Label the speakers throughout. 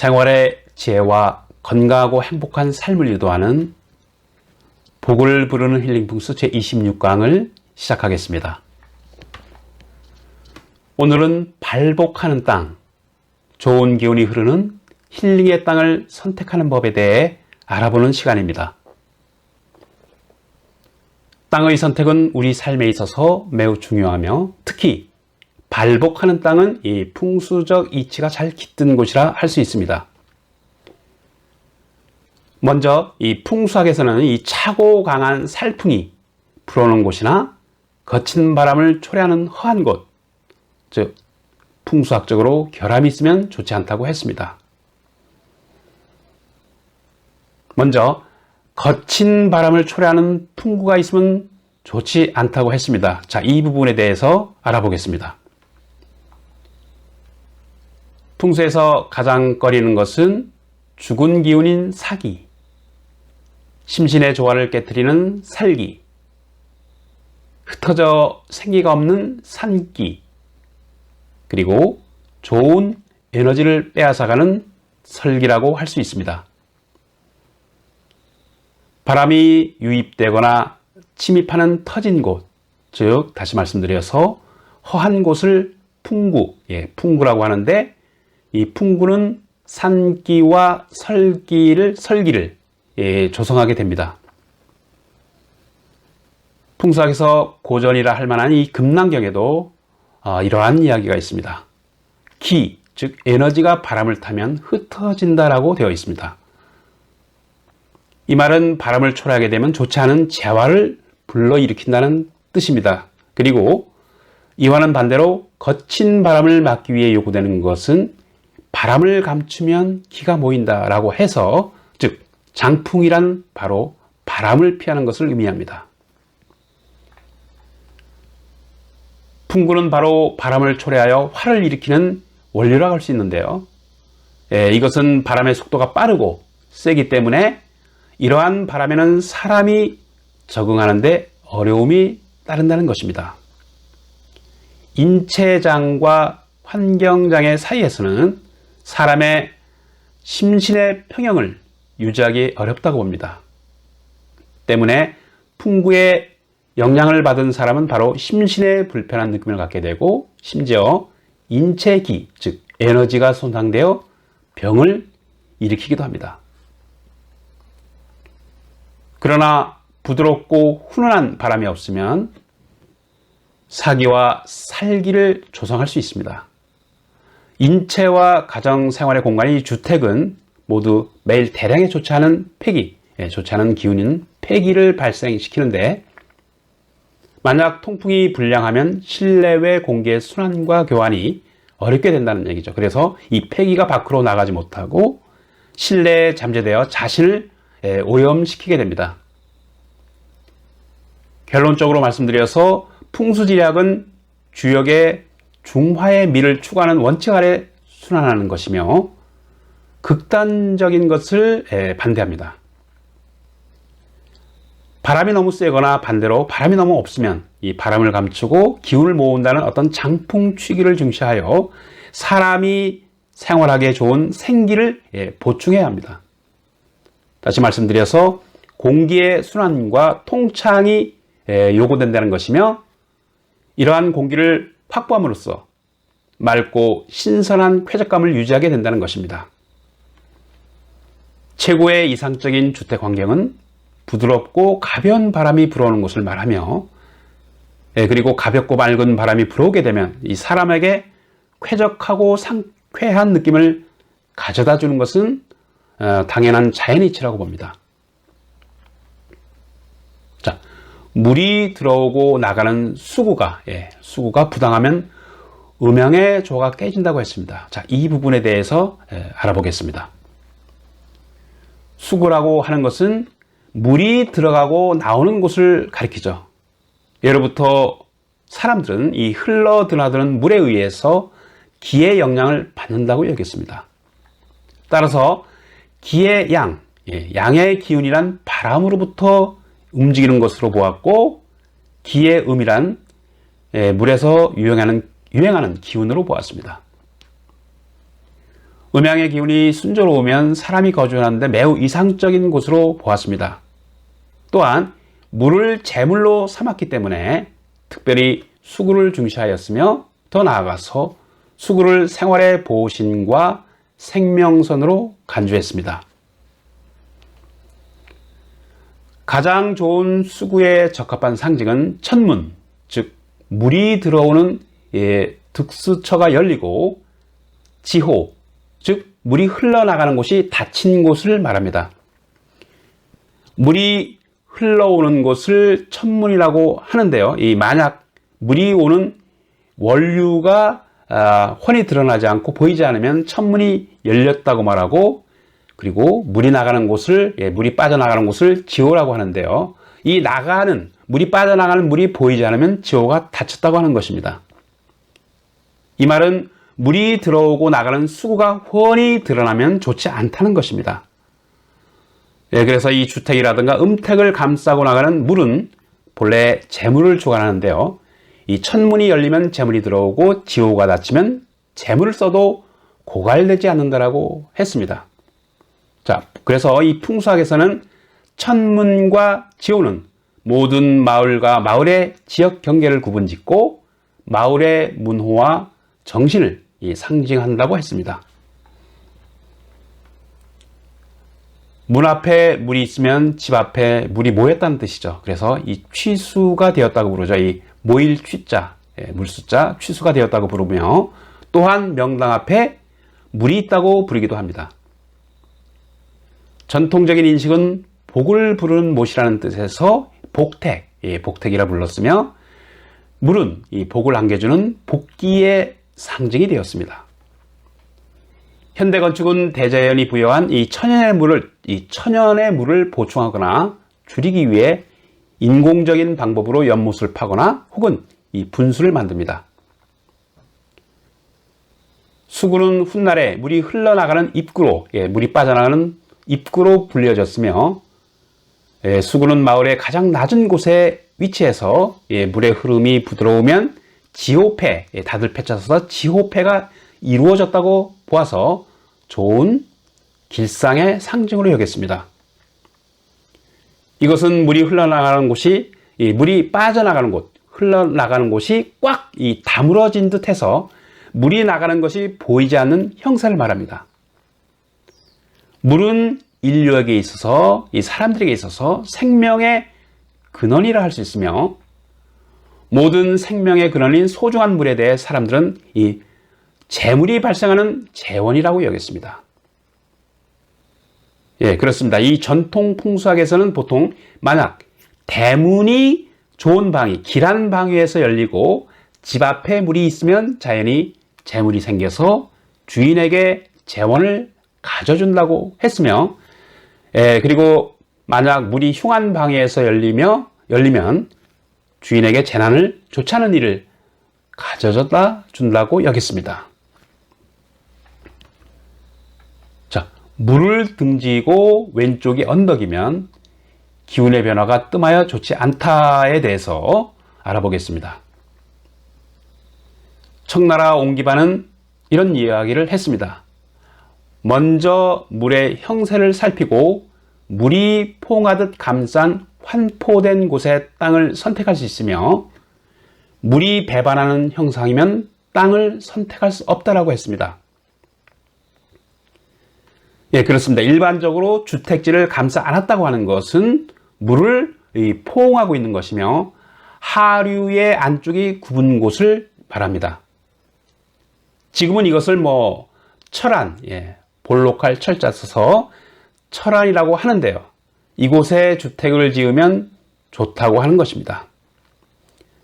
Speaker 1: 생활의 지혜와 건강하고 행복한 삶을 유도하는 복을 부르는 힐링 풍수 제26강을 시작하겠습니다. 오늘은 발복하는 땅, 좋은 기운이 흐르는 힐링의 땅을 선택하는 법에 대해 알아보는 시간입니다. 땅의 선택은 우리 삶에 있어서 매우 중요하며 특히 발복하는 땅은 이 풍수적 이치가 잘 깃든 곳이라 할 수 있습니다. 먼저 이 풍수학에서는 이 차고 강한 살풍이 불어오는 곳이나 거친 바람을 초래하는 허한 곳, 즉 풍수학적으로 결함이 있으면 좋지 않다고 했습니다. 먼저 거친 바람을 초래하는 풍구가 있으면 좋지 않다고 했습니다. 자, 이 부분에 대해서 알아보겠습니다. 풍수에서 가장 꺼리는 것은 죽은 기운인 사기, 심신의 조화를 깨트리는 살기, 흩어져 생기가 없는 산기, 그리고 좋은 에너지를 빼앗아가는 설기라고 할 수 있습니다. 바람이 유입되거나 침입하는 터진 곳, 즉 다시 말씀드려서 허한 곳을 풍구, 풍구라고 하는데 이 풍구는 산기와 설기를 조성하게 됩니다. 풍수학에서 고전이라 할 만한 이 금난경에도 이러한 이야기가 있습니다. 기, 즉 에너지가 바람을 타면 흩어진다라고 되어 있습니다. 이 말은 바람을 초래하게 되면 좋지 않은 재화를 불러일으킨다는 뜻입니다. 그리고 이와는 반대로 거친 바람을 막기 위해 요구되는 것은 바람을 감추면 기가 모인다라고 해서 즉 장풍이란 바로 바람을 피하는 것을 의미합니다. 풍구는 바로 바람을 초래하여 화를 일으키는 원료라고 할 수 있는데요. 이것은 바람의 속도가 빠르고 세기 때문에 이러한 바람에는 사람이 적응하는데 어려움이 따른다는 것입니다. 인체장과 환경장의 사이에서는 사람의 심신의 평형을 유지하기 어렵다고 봅니다. 때문에 풍구의 영향을 받은 사람은 바로 심신의 불편한 느낌을 갖게 되고 심지어 인체기, 즉 에너지가 손상되어 병을 일으키기도 합니다. 그러나 부드럽고 훈훈한 바람이 없으면 사기와 살기를 조성할 수 있습니다. 인체와 가정생활의 공간이 주택은 모두 매일 대량에 좋지 않은 폐기, 좋지 않은 기운인 폐기를 발생시키는데 만약 통풍이 불량하면 실내외 공기의 순환과 교환이 어렵게 된다는 얘기죠. 그래서 이 폐기가 밖으로 나가지 못하고 실내에 잠재되어 자신을 오염시키게 됩니다. 결론적으로 말씀드려서 풍수지략은 주역의 중화의 미를 추구하는 원칙 아래 순환하는 것이며 극단적인 것을 반대합니다. 바람이 너무 세거나 반대로 바람이 너무 없으면 이 바람을 감추고 기운을 모은다는 어떤 장풍취기를 중시하여 사람이 생활하기에 좋은 생기를 보충해야 합니다. 다시 말씀드려서 공기의 순환과 통창이 요구된다는 것이며 이러한 공기를 확보함으로써 맑고 신선한 쾌적감을 유지하게 된다는 것입니다. 최고의 이상적인 주택 환경은 부드럽고 가벼운 바람이 불어오는 것을 말하며 그리고 가볍고 맑은 바람이 불어오게 되면 이 사람에게 쾌적하고 상쾌한 느낌을 가져다 주는 것은 당연한 자연이치라고 봅니다. 자, 물이 들어오고 나가는 수구가 부당하면 음양의 조가 깨진다고 했습니다. 자, 이 부분에 대해서 알아보겠습니다. 수구라고 하는 것은 물이 들어가고 나오는 곳을 가리키죠. 예로부터 사람들은 이 흘러 드나드는 물에 의해서 기의 영향을 받는다고 여겼습니다. 따라서 기의 양의 기운이란 바람으로부터 움직이는 것으로 보았고 기의 음이란 물에서 유행하는 기운으로 보았습니다. 음양의 기운이 순조로우면 사람이 거주하는데 매우 이상적인 곳으로 보았습니다. 또한 물을 제물로 삼았기 때문에 특별히 수구를 중시하였으며 더 나아가서 수구를 생활의 보신과 생명선으로 간주했습니다. 가장 좋은 수구에 적합한 상징은 천문, 즉 물이 들어오는 득수처가 열리고 지호, 즉 물이 흘러나가는 곳이 닫힌 곳을 말합니다. 물이 흘러오는 곳을 천문이라고 하는데요. 만약 물이 오는 원류가 훤히 드러나지 않고 보이지 않으면 천문이 열렸다고 말하고, 그리고 물이 나가는 곳을, 물이 빠져나가는 곳을 지호라고 하는데요. 이 나가는, 물이 빠져나가는 물이 보이지 않으면 지호가 닫혔다고 하는 것입니다. 이 말은 물이 들어오고 나가는 수구가 훤히 드러나면 좋지 않다는 것입니다. 그래서 이 주택이라든가 음택을 감싸고 나가는 물은 본래 재물을 주관하는데요. 이 천문이 열리면 재물이 들어오고 지호가 닫히면 재물을 써도 고갈되지 않는다라고 했습니다. 자, 그래서 이 풍수학에서는 천문과 지호는 모든 마을과 마을의 지역 경계를 구분짓고 마을의 문호와 정신을 상징한다고 했습니다. 문 앞에 물이 있으면 집 앞에 물이 모였다는 뜻이죠. 그래서 이 취수가 되었다고 부르죠. 이 모일 취자, 물수자, 취수가 되었다고 부르며, 또한 명당 앞에 물이 있다고 부르기도 합니다. 전통적인 인식은 복을 부르는 못이라는 뜻에서 복택, 복택이라 불렀으며, 물은 이 복을 안겨주는 복기의 상징이 되었습니다. 현대 건축은 대자연이 부여한 이 천연의 물을 보충하거나 줄이기 위해 인공적인 방법으로 연못을 파거나 혹은 이 분수를 만듭니다. 수구는 훗날에 물이 흘러나가는 입구로, 물이 빠져나가는 입구로 불려졌으며, 수구는 마을의 가장 낮은 곳에 위치해서 물의 흐름이 부드러우면 지호패, 다들 패쳐서 지호패가 이루어졌다고 보아서 좋은 길상의 상징으로 여겼습니다. 이것은 물이 흘러나가는 곳이, 물이 빠져나가는 곳, 흘러나가는 곳이 꽉 다물어진 듯해서 물이 나가는 것이 보이지 않는 형상을 말합니다. 물은 인류에게 있어서, 이 사람들에게 있어서 생명의 근원이라 할 수 있으며, 모든 생명의 근원인 소중한 물에 대해 사람들은 이 재물이 발생하는 재원이라고 여겼습니다. 그렇습니다. 이 전통 풍수학에서는 보통 만약 대문이 좋은 방위, 길한 방위에서 열리고 집 앞에 물이 있으면 자연히 재물이 생겨서 주인에게 재원을 가져준다고 했으며, 그리고 만약 물이 흉한 방위에서 열리면 주인에게 재난을, 좋지 않은 일을 가져다 준다고 여겼습니다. 자, 물을 등지고 왼쪽이 언덕이면 기운의 변화가 뜸하여 좋지 않다에 대해서 알아보겠습니다. 청나라 옹기반은 이런 이야기를 했습니다. 먼저 물의 형세를 살피고 물이 포옹하듯 감싼 환포된 곳의 땅을 선택할 수 있으며, 물이 배반하는 형상이면 땅을 선택할 수 없다라고 했습니다. 그렇습니다. 일반적으로 주택지를 감싸 안았다고 하는 것은 물을 포옹하고 있는 것이며 하류의 안쪽이 굽은 곳을 말합니다. 지금은 이것을 철안, 볼록할 철자 써서 철안이라고 하는데요. 이곳에 주택을 지으면 좋다고 하는 것입니다.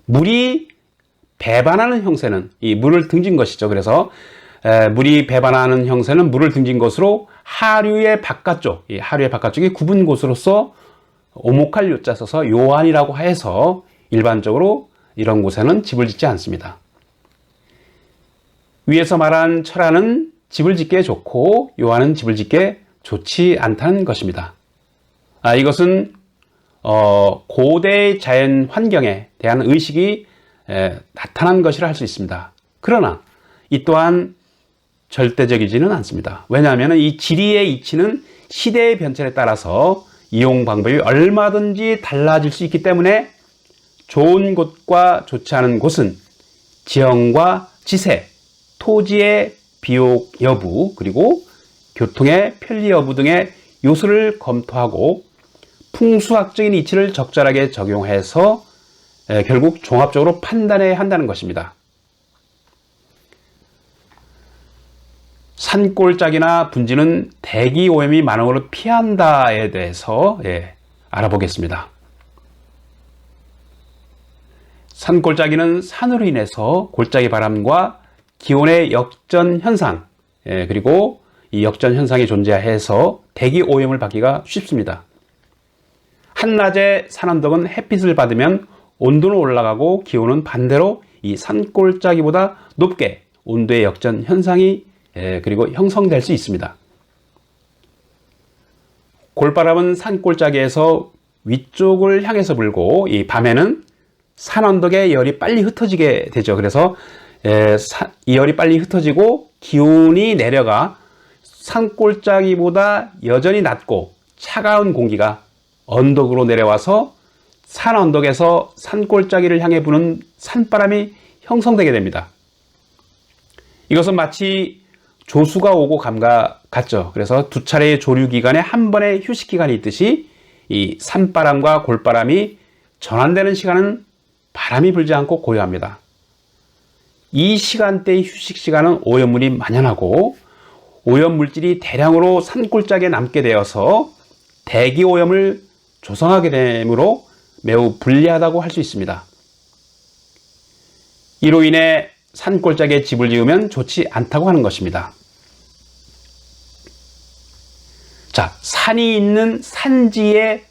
Speaker 1: 물이 배반하는 형세는 이 물을 등진 것이죠. 그래서 물이 배반하는 형세는 물을 등진 것으로 하류의 바깥쪽, 이 하류의 바깥쪽이 굽은 곳으로서 오목할 요자 써서 요한이라고 해서 일반적으로 이런 곳에는 집을 짓지 않습니다. 위에서 말한 철안은 집을 짓기에 좋고 요한은 집을 짓기에 좋지 않다는 것입니다. 이것은 고대 자연 환경에 대한 의식이 나타난 것이라 할 수 있습니다. 그러나 이 또한 절대적이지는 않습니다. 왜냐하면 이 지리의 이치는 시대의 변천에 따라서 이용 방법이 얼마든지 달라질 수 있기 때문에 좋은 곳과 좋지 않은 곳은 지형과 지세, 토지의 비옥 여부, 그리고 교통의 편리 여부 등의 요소를 검토하고 풍수학적인 이치를 적절하게 적용해서 결국 종합적으로 판단해야 한다는 것입니다. 산골짜기나 분지는 대기 오염이 많은 것을 피한다에 대해서 알아보겠습니다. 산골짜기는 산으로 인해서 골짜기 바람과 기온의 역전 현상, 그리고 이 역전 현상이 존재해서 대기 오염을 받기가 쉽습니다. 한낮에 산언덕은 햇빛을 받으면 온도는 올라가고 기온은 반대로 이 산골짜기보다 높게 온도의 역전 현상이 그리고 형성될 수 있습니다. 골바람은 산골짜기에서 위쪽을 향해서 불고 이 밤에는 산언덕의 열이 빨리 흩어지게 되죠. 그래서 이 열이 빨리 흩어지고 기온이 내려가 산골짜기보다 여전히 낮고 차가운 공기가 언덕으로 내려와서 산언덕에서 산골짜기를 향해 부는 산바람이 형성되게 됩니다. 이것은 마치 조수가 오고 감과 같죠. 그래서 두 차례의 조류 기간에 한 번의 휴식 기간이 있듯이 이 산바람과 골바람이 전환되는 시간은 바람이 불지 않고 고요합니다. 이 시간대의 휴식 시간은 오염물이 만연하고 오염물질이 대량으로 산골짜기에 남게 되어서 대기 오염을 조성하게 되므로 매우 불리하다고 할 수 있습니다. 이로 인해 산골짜기에 집을 지으면 좋지 않다고 하는 것입니다. 자, 산이 있는 산지에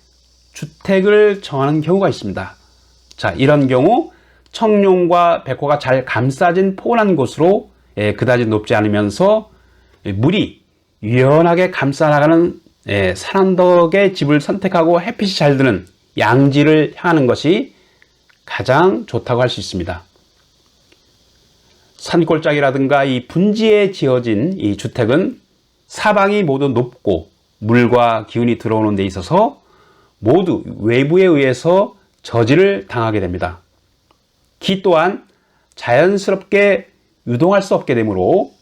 Speaker 1: 주택을 정하는 경우가 있습니다. 자, 이런 경우 청룡과 백호가 잘 감싸진 포근한 곳으로 그다지 높지 않으면서 물이 유연하게 감싸나가는 산언덕의 집을 선택하고 햇빛이 잘 드는 양지를 향하는 것이 가장 좋다고 할 수 있습니다. 산골짜기라든가 이 분지에 지어진 이 주택은 사방이 모두 높고 물과 기운이 들어오는 데 있어서 모두 외부에 의해서 저지를 당하게 됩니다. 기 또한 자연스럽게 유동할 수 없게 되므로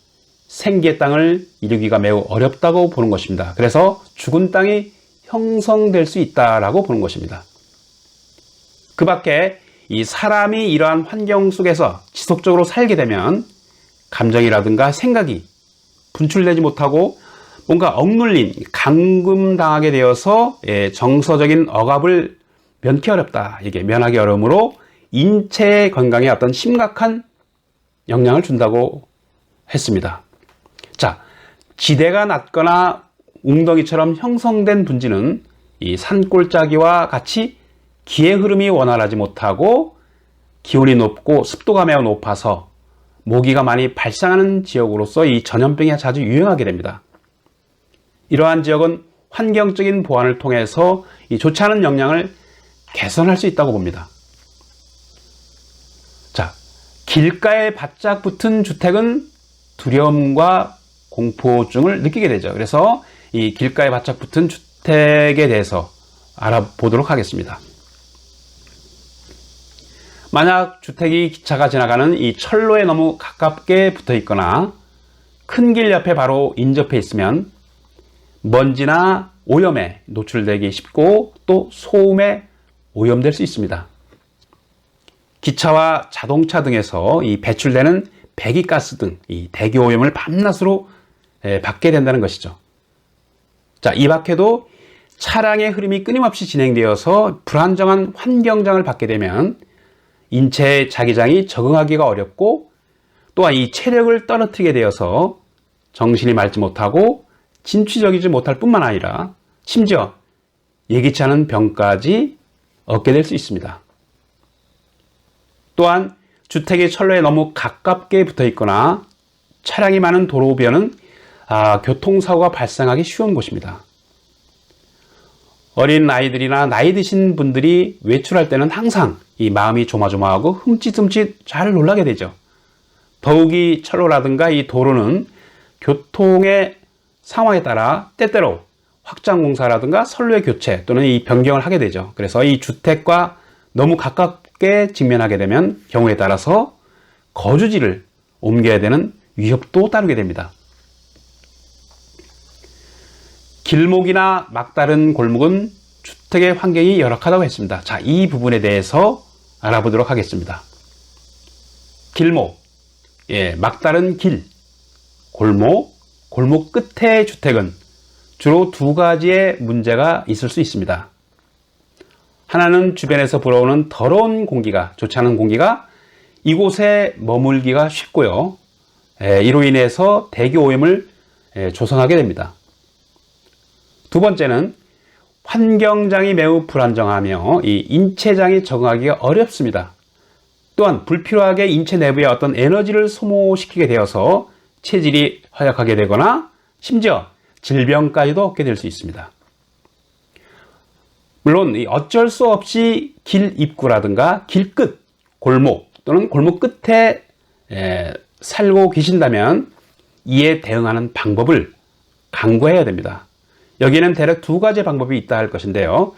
Speaker 1: 생기의 땅을 이루기가 매우 어렵다고 보는 것입니다. 그래서 죽은 땅이 형성될 수 있다라고 보는 것입니다. 그 밖에 이 사람이 이러한 환경 속에서 지속적으로 살게 되면 감정이라든가 생각이 분출되지 못하고 뭔가 억눌린, 감금당하게 되어서 정서적인 억압을 면하기 어렵다. 이게 면하기 어려우므로 인체 건강에 어떤 심각한 영향을 준다고 했습니다. 자, 지대가 낮거나 웅덩이처럼 형성된 분지는 이 산골짜기와 같이 기의 흐름이 원활하지 못하고 기온이 높고 습도가 매우 높아서 모기가 많이 발생하는 지역으로서 이 전염병이 자주 유행하게 됩니다. 이러한 지역은 환경적인 보완을 통해서 이 좋지 않은 영향을 개선할 수 있다고 봅니다. 자, 길가에 바짝 붙은 주택은 두려움과 공포증을 느끼게 되죠. 그래서 이 길가에 바짝 붙은 주택에 대해서 알아보도록 하겠습니다. 만약 주택이 기차가 지나가는 이 철로에 너무 가깝게 붙어 있거나 큰 길 옆에 바로 인접해 있으면 먼지나 오염에 노출되기 쉽고 또 소음에 오염될 수 있습니다. 기차와 자동차 등에서 이 배출되는 배기가스 등 이 대기 오염을 밤낮으로 받게 된다는 것이죠. 자, 이 밖에도 차량의 흐름이 끊임없이 진행되어서 불안정한 환경장을 받게 되면 인체의 자기장이 적응하기가 어렵고 또한 이 체력을 떨어뜨리게 되어서 정신이 맑지 못하고 진취적이지 못할 뿐만 아니라 심지어 예기치 않은 병까지 얻게 될 수 있습니다. 또한 주택이 철로에 너무 가깝게 붙어 있거나 차량이 많은 도로변은 교통사고가 발생하기 쉬운 곳입니다. 어린 아이들이나 나이 드신 분들이 외출할 때는 항상 이 마음이 조마조마하고 흠칫흠칫 잘 놀라게 되죠. 더욱이 철로라든가 이 도로는 교통의 상황에 따라 때때로 확장 공사라든가 선로의 교체 또는 이 변경을 하게 되죠. 그래서 이 주택과 너무 가깝게 직면하게 되면 경우에 따라서 거주지를 옮겨야 되는 위협도 따르게 됩니다. 길목이나 막다른 골목은 주택의 환경이 열악하다고 했습니다. 자, 이 부분에 대해서 알아보도록 하겠습니다. 길목, 막다른 길, 골목 끝의 주택은 주로 두 가지의 문제가 있을 수 있습니다. 하나는 주변에서 불어오는 더러운 공기가, 좋지 않은 공기가 이곳에 머물기가 쉽고요. 이로 인해서 대기 오염을 조성하게 됩니다. 두 번째는 환경장이 매우 불안정하며 이 인체장이 적응하기가 어렵습니다. 또한 불필요하게 인체 내부에 어떤 에너지를 소모시키게 되어서 체질이 허약하게 되거나 심지어 질병까지도 얻게 될 수 있습니다. 물론 어쩔 수 없이 길 입구라든가 길 끝, 골목 또는 골목 끝에 살고 계신다면 이에 대응하는 방법을 강구해야 됩니다. 여기에는 대략 두 가지 방법이 있다 할 것인데요.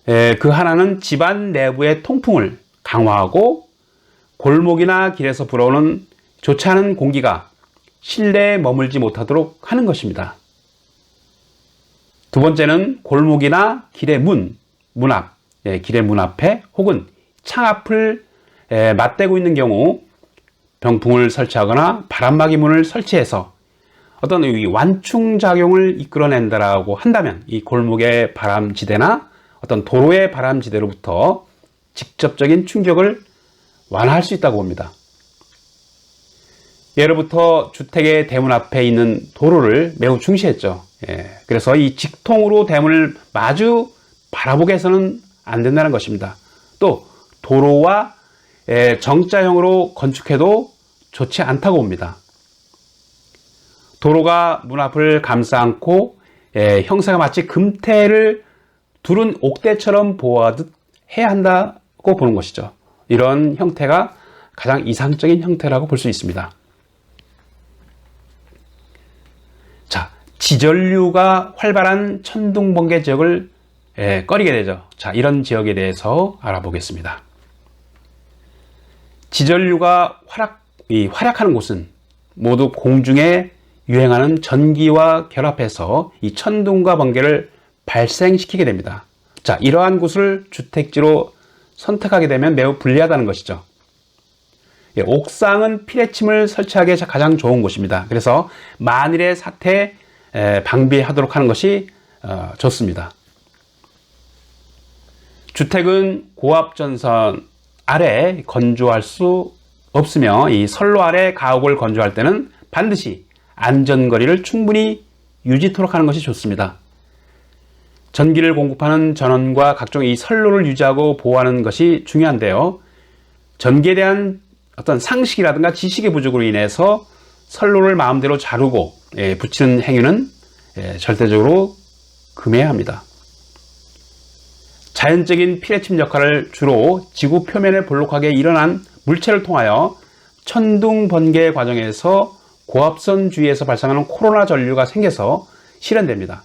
Speaker 1: 그 하나는 집안 내부의 통풍을 강화하고 골목이나 길에서 불어오는 좋지 않은 공기가 실내에 머물지 못하도록 하는 것입니다. 두 번째는 골목이나 길의 문 앞, 길의 문 앞에 혹은 창 앞을 맞대고 있는 경우 병풍을 설치하거나 바람막이 문을 설치해서 어떤 완충작용을 이끌어낸다라고 한다면 이 골목의 바람지대나 어떤 도로의 바람지대로부터 직접적인 충격을 완화할 수 있다고 봅니다. 예로부터 주택의 대문 앞에 있는 도로를 매우 중시했죠. 그래서 이 직통으로 대문을 마주 바라보게 해서는 안 된다는 것입니다. 또 도로와 정자형으로 건축해도 좋지 않다고 봅니다. 도로가 문 앞을 감싸 안고 형태가 마치 금태를 두른 옥대처럼 보호하듯 해야 한다고 보는 것이죠. 이런 형태가 가장 이상적인 형태라고 볼 수 있습니다. 자, 지전류가 활발한 천둥번개 지역을 꺼리게 되죠. 자, 이런 지역에 대해서 알아보겠습니다. 지전류가 활약하는 곳은 모두 공중에 유행하는 전기와 결합해서 이 천둥과 번개를 발생시키게 됩니다. 자, 이러한 곳을 주택지로 선택하게 되면 매우 불리하다는 것이죠. 옥상은 피뢰침을 설치하기에 가장 좋은 곳입니다. 그래서 만일의 사태에 방비하도록 하는 것이 좋습니다. 주택은 고압전선 아래 건조할 수 없으며 이 선로 아래 가옥을 건조할 때는 반드시 안전거리를 충분히 유지토록 하는 것이 좋습니다. 전기를 공급하는 전원과 각종 이 선로를 유지하고 보호하는 것이 중요한데요. 전기에 대한 어떤 상식이라든가 지식의 부족으로 인해서 선로를 마음대로 자르고 붙이는 행위는 절대적으로 금해야 합니다. 자연적인 피뢰침 역할을 주로 지구 표면에 볼록하게 일어난 물체를 통하여 천둥 번개 과정에서 고압선 주위에서 발생하는 코로나 전류가 생겨서 실현됩니다.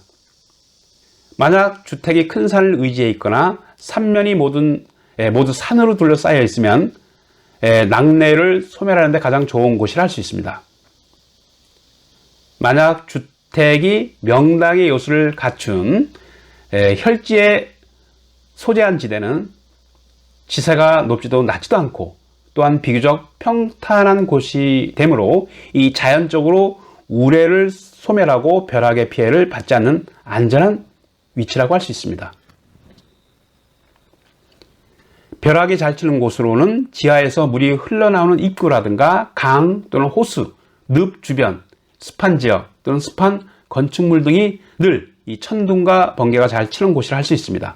Speaker 1: 만약 주택이 큰 산을 의지해 있거나 삼면이 모두 산으로 둘러싸여 있으면 낙뢰를 소멸하는 데 가장 좋은 곳이라 할 수 있습니다. 만약 주택이 명당의 요소를 갖춘 혈지에 소재한 지대는 지세가 높지도 낮지도 않고 또한 비교적 평탄한 곳이 되므로 이 자연적으로 우레를 소멸하고 벼락의 피해를 받지 않는 안전한 위치라고 할 수 있습니다. 벼락이 잘 치는 곳으로는 지하에서 물이 흘러나오는 입구라든가 강 또는 호수, 늪 주변, 습한 지역 또는 습한 건축물 등이 늘 이 천둥과 번개가 잘 치는 곳이라 할 수 있습니다.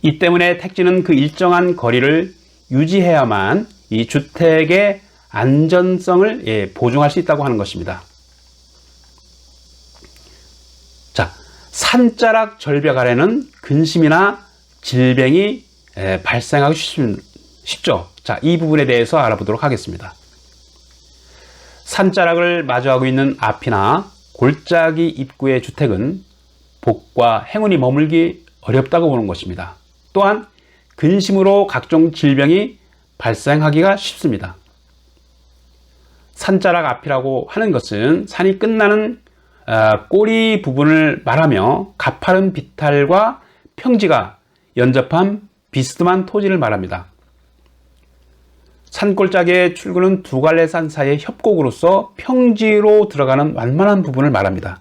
Speaker 1: 이 때문에 택지는 그 일정한 거리를 유지해야만 이 주택의 안전성을 보증할 수 있다고 하는 것입니다. 자, 산자락 절벽 아래는 근심이나 질병이 발생하기 쉽죠. 자, 이 부분에 대해서 알아보도록 하겠습니다. 산자락을 마주하고 있는 앞이나 골짜기 입구의 주택은 복과 행운이 머물기 어렵다고 보는 것입니다. 또한 근심으로 각종 질병이 발생하기가 쉽습니다. 산자락 앞이라고 하는 것은 산이 끝나는 꼬리 부분을 말하며 가파른 비탈과 평지가 연접한 비스듬한 토지를 말합니다. 산골짜기의 출구는 두 갈래 산 사이의 협곡으로서 평지로 들어가는 완만한 부분을 말합니다.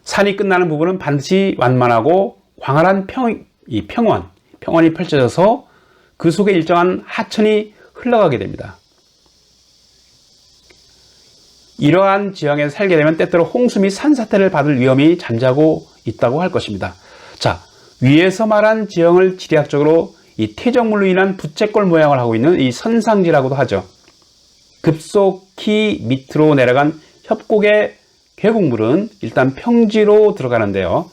Speaker 1: 산이 끝나는 부분은 반드시 완만하고 광활한 평원이 펼쳐져서 그 속에 일정한 하천이 흘러가게 됩니다. 이러한 지형에 살게 되면 때때로 홍수 및 산사태를 받을 위험이 잠자고 있다고 할 것입니다. 자, 위에서 말한 지형을 지리학적으로 이 퇴적물로 인한 부채꼴 모양을 하고 있는 이 선상지라고도 하죠. 급속히 밑으로 내려간 협곡의 계곡물은 일단 평지로 들어가는데요.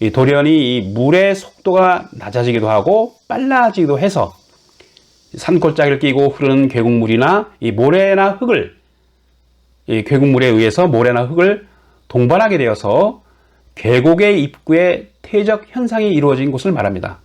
Speaker 1: 이 돌연히 이 물의 속도가 낮아지기도 하고 빨라지기도 해서 산골짜기를 끼고 흐르는 계곡물이나 이 모래나 흙을 이 계곡물에 의해서 모래나 흙을 동반하게 되어서 계곡의 입구에 퇴적 현상이 이루어진 곳을 말합니다.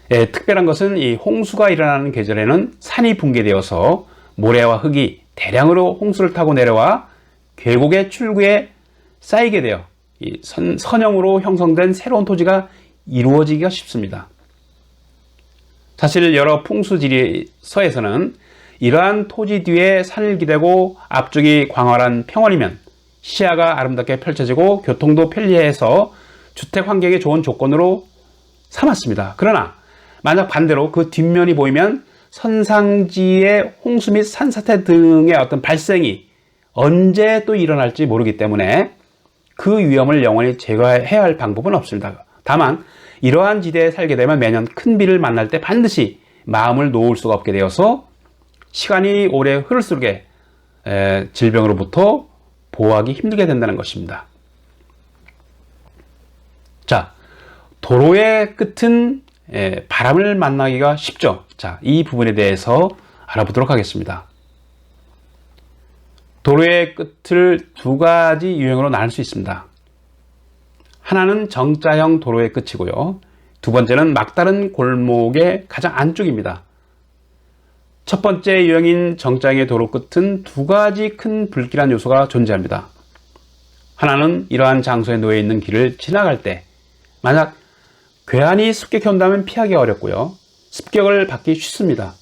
Speaker 1: 특별한 것은 이 홍수가 일어나는 계절에는 산이 붕괴되어서 모래와 흙이 대량으로 홍수를 타고 내려와 계곡의 출구에 쌓이게 되어 이 선형으로 형성된 새로운 토지가 이루어지기가 쉽습니다. 사실 여러 풍수지리서에서는 이러한 토지 뒤에 산을 기대고 앞쪽이 광활한 평원이면 시야가 아름답게 펼쳐지고 교통도 편리해서 주택 환경에 좋은 조건으로 삼았습니다. 그러나 만약 반대로 그 뒷면이 보이면 선상지의 홍수 및 산사태 등의 어떤 발생이 언제 또 일어날지 모르기 때문에 그 위험을 영원히 제거해야 할 방법은 없습니다. 다만 이러한 지대에 살게 되면 매년 큰 비를 만날 때 반드시 마음을 놓을 수가 없게 되어서 시간이 오래 흐를수록 질병으로부터 보호하기 힘들게 된다는 것입니다. 자, 도로의 끝은 바람을 만나기가 쉽죠. 자, 이 부분에 대해서 알아보도록 하겠습니다. 도로의 끝을 두 가지 유형으로 나눌 수 있습니다. 하나는 정자형 도로의 끝이고요. 두 번째는 막다른 골목의 가장 안쪽입니다. 첫 번째 유형인 정자형의 도로 끝은 두 가지 큰 불길한 요소가 존재합니다. 하나는 이러한 장소에 놓여 있는 길을 지나갈 때 만약 괴한이 습격해 온다면 피하기 어렵고요. 습격을 받기 쉽습니다.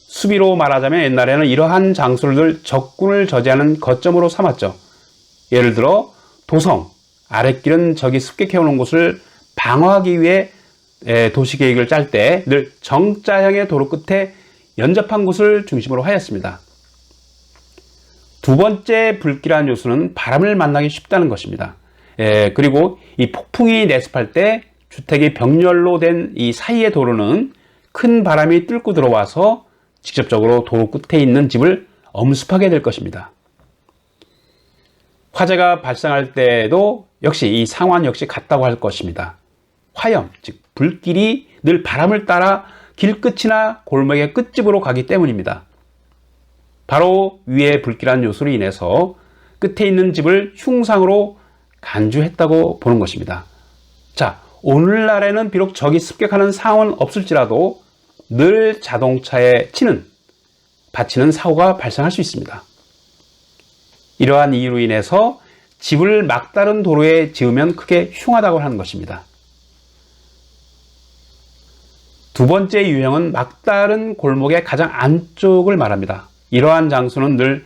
Speaker 1: 수비로 말하자면 옛날에는 이러한 장소를 적군을 저지하는 거점으로 삼았죠. 예를 들어 도성, 아랫길은 적이 습격해 오는 곳을 방어하기 위해 도시계획을 짤 때 늘 정자형의 도로 끝에 연접한 곳을 중심으로 하였습니다. 두 번째 불길한 요소는 바람을 만나기 쉽다는 것입니다. 그리고 이 폭풍이 내습할 때 주택이 벽렬로 된 이 사이의 도로는 큰 바람이 뚫고 들어와서 직접적으로 도로 끝에 있는 집을 엄습하게 될 것입니다. 화재가 발생할 때도 역시 이 상황 역시 같다고 할 것입니다. 화염, 즉 불길이 늘 바람을 따라 길 끝이나 골목의 끝집으로 가기 때문입니다. 바로 위의 불길한 요소로 인해서 끝에 있는 집을 흉상으로 간주했다고 보는 것입니다. 자, 오늘날에는 비록 적이 습격하는 상황은 없을지라도 늘 자동차에 받치는 사고가 발생할 수 있습니다. 이러한 이유로 인해서 집을 막다른 도로에 지으면 크게 흉하다고 하는 것입니다. 두 번째 유형은 막다른 골목의 가장 안쪽을 말합니다. 이러한 장소는 늘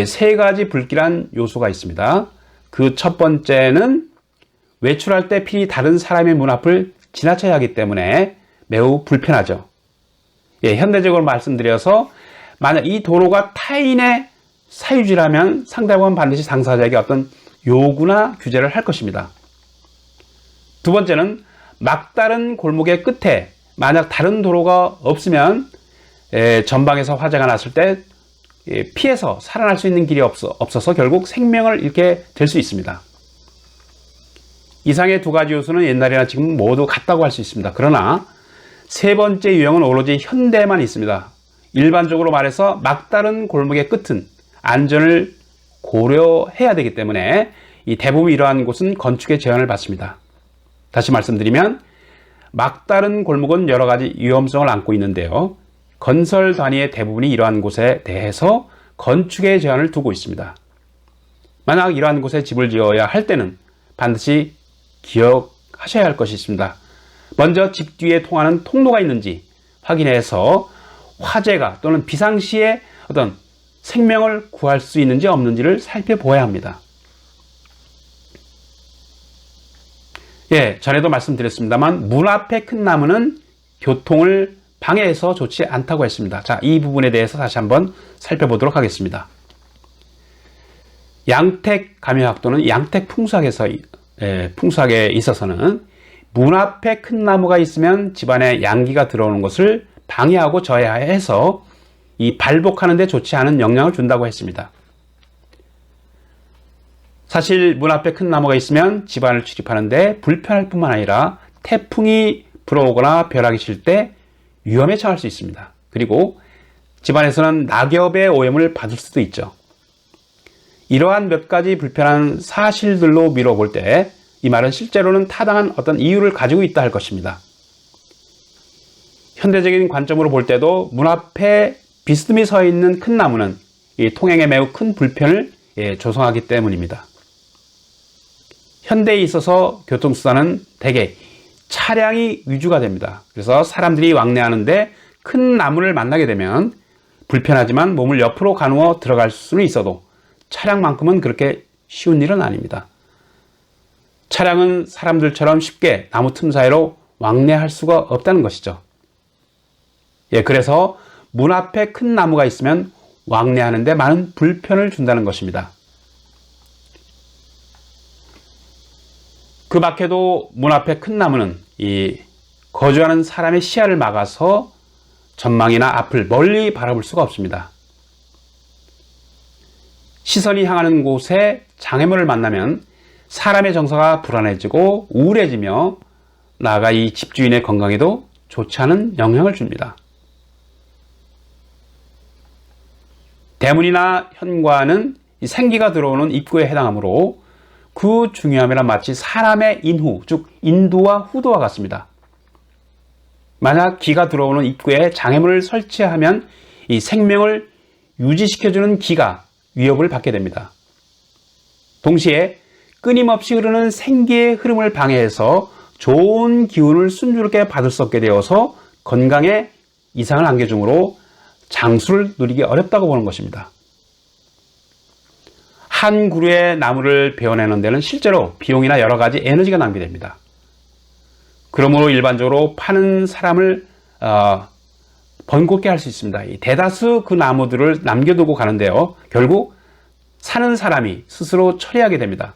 Speaker 1: 세 가지 불길한 요소가 있습니다. 그 첫 번째는 외출할 때 필히 다른 사람의 문 앞을 지나쳐야 하기 때문에 매우 불편하죠. 현대적으로 말씀드려서 만약 이 도로가 타인의 사유지라면 상대방은 반드시 당사자에게 어떤 요구나 규제를 할 것입니다. 두 번째는 막다른 골목의 끝에 만약 다른 도로가 없으면 전방에서 화재가 났을 때 피해서 살아날 수 있는 길이 없어서 결국 생명을 잃게 될 수 있습니다. 이상의 두 가지 요소는 옛날이나 지금 모두 같다고 할 수 있습니다. 그러나 세 번째 유형은 오로지 현대에만 있습니다. 일반적으로 말해서 막다른 골목의 끝은 안전을 고려해야 되기 때문에 이 대부분 이러한 곳은 건축의 제한을 받습니다. 다시 말씀드리면 막다른 골목은 여러 가지 위험성을 안고 있는데요. 건설 단위의 대부분이 이러한 곳에 대해서 건축의 제한을 두고 있습니다. 만약 이러한 곳에 집을 지어야 할 때는 반드시 기억하셔야 할 것이 있습니다. 먼저 집 뒤에 통하는 통로가 있는지 확인해서 화재가 또는 비상시에 어떤 생명을 구할 수 있는지 없는지를 살펴보아야 합니다. 예, 전에도 말씀드렸습니다만 문 앞에 큰 나무는 교통을 방해해서 좋지 않다고 했습니다. 자, 이 부분에 대해서 다시 한번 살펴보도록 하겠습니다. 양택 감효학 또는 양택 풍수학에 있어서는 문 앞에 큰 나무가 있으면 집안에 양기가 들어오는 것을 방해하고 저해해서 이 발복하는 데 좋지 않은 영향을 준다고 했습니다. 사실 문 앞에 큰 나무가 있으면 집안을 출입하는데 불편할 뿐만 아니라 태풍이 불어오거나 벼락이 칠 때 위험에 처할 수 있습니다. 그리고 집안에서는 낙엽의 오염을 받을 수도 있죠. 이러한 몇 가지 불편한 사실들로 미뤄볼 때 이 말은 실제로는 타당한 어떤 이유를 가지고 있다 할 것입니다. 현대적인 관점으로 볼 때도 문 앞에 비스듬히 서 있는 큰 나무는 이 통행에 매우 큰 불편을 조성하기 때문입니다. 현대에 있어서 교통수단은 대개 차량이 위주가 됩니다. 그래서 사람들이 왕래하는데 큰 나무를 만나게 되면 불편하지만 몸을 옆으로 가누어 들어갈 수는 있어도 차량만큼은 그렇게 쉬운 일은 아닙니다. 차량은 사람들처럼 쉽게 나무 틈 사이로 왕래할 수가 없다는 것이죠. 예, 그래서 문 앞에 큰 나무가 있으면 왕래하는데 많은 불편을 준다는 것입니다. 그 밖에도 문 앞에 큰 나무는 이 거주하는 사람의 시야를 막아서 전망이나 앞을 멀리 바라볼 수가 없습니다. 시선이 향하는 곳에 장애물을 만나면 사람의 정서가 불안해지고 우울해지며 나아가 이 집주인의 건강에도 좋지 않은 영향을 줍니다. 대문이나 현관은 생기가 들어오는 입구에 해당하므로 그 중요함이란 마치 사람의 인후, 즉 인도와 후도와 같습니다. 만약 기가 들어오는 입구에 장애물을 설치하면 이 생명을 유지시켜주는 기가 위협을 받게 됩니다. 동시에 끊임없이 흐르는 생기의 흐름을 방해해서 좋은 기운을 순조롭게 받을 수 없게 되어서 건강에 이상을 안겨주므로 장수를 누리기 어렵다고 보는 것입니다. 한 그루의 나무를 베어내는 데는 실제로 비용이나 여러 가지 에너지가 낭비됩니다. 그러므로 일반적으로 파는 사람을 번거롭게 할 수 있습니다. 대다수 그 나무들을 남겨두고 가는데요. 결국 사는 사람이 스스로 처리하게 됩니다.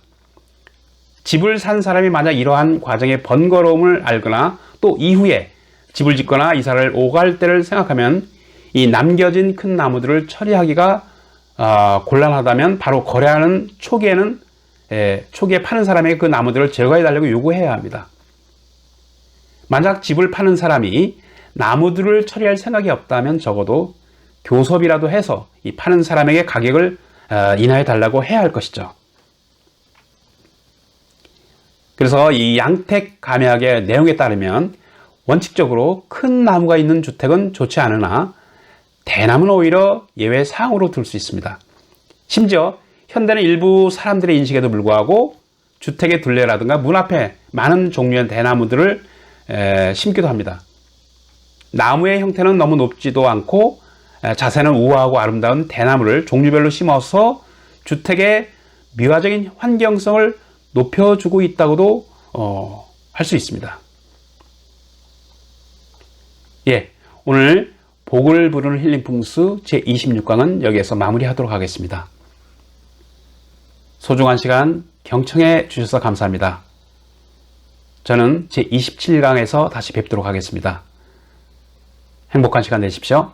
Speaker 1: 집을 산 사람이 만약 이러한 과정의 번거로움을 알거나 또 이후에 집을 짓거나 이사를 오갈 때를 생각하면 이 남겨진 큰 나무들을 처리하기가 곤란하다면 바로 거래하는 초기에 파는 사람에게 그 나무들을 제거해달라고 요구해야 합니다. 만약 집을 파는 사람이 나무들을 처리할 생각이 없다면 적어도 교섭이라도 해서 이 파는 사람에게 가격을 인하해달라고 해야 할 것이죠. 그래서 이 양택 감약의 내용에 따르면 원칙적으로 큰 나무가 있는 주택은 좋지 않으나 대나무는 오히려 예외 사항으로 둘 수 있습니다. 심지어 현대는 일부 사람들의 인식에도 불구하고 주택의 둘레라든가 문 앞에 많은 종류의 대나무들을 심기도 합니다. 나무의 형태는 너무 높지도 않고 자세는 우아하고 아름다운 대나무를 종류별로 심어서 주택의 미화적인 환경성을 높여주고 있다고도 할 수 있습니다. 예, 오늘 복을 부르는 힐링 풍수 제26강은 여기에서 마무리하도록 하겠습니다. 소중한 시간 경청해 주셔서 감사합니다. 저는 제27강에서 다시 뵙도록 하겠습니다. 행복한 시간 되십시오.